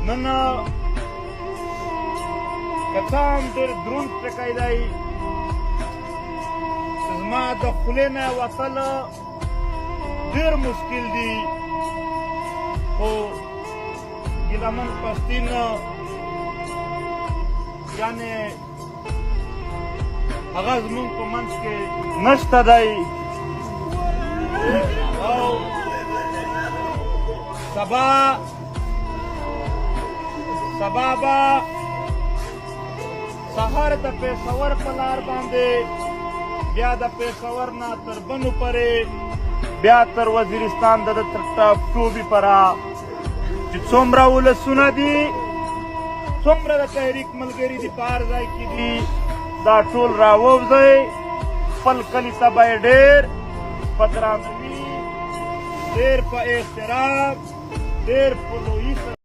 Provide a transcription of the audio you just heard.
نن کتام ډېر دروند ټکی دی چې زما د خولې نه وتل ډېر مشکل دي خو ګیلهمن پښتین یعنې هغه زمونږ په منځ کې نشته دی او سبا به سهار د پېښور په لار باندې بیا د پېښور نه تر بنو پورې بیا تر وزیرستان د تر ټوبې پره چې څومره ولسونه دي څومره د تحریک ملګري دي په هر ځای کې دي دا ټول راووځئ خپل کلي ته به یې ډېر په درناوي ډېر په احترام ډېر په لویي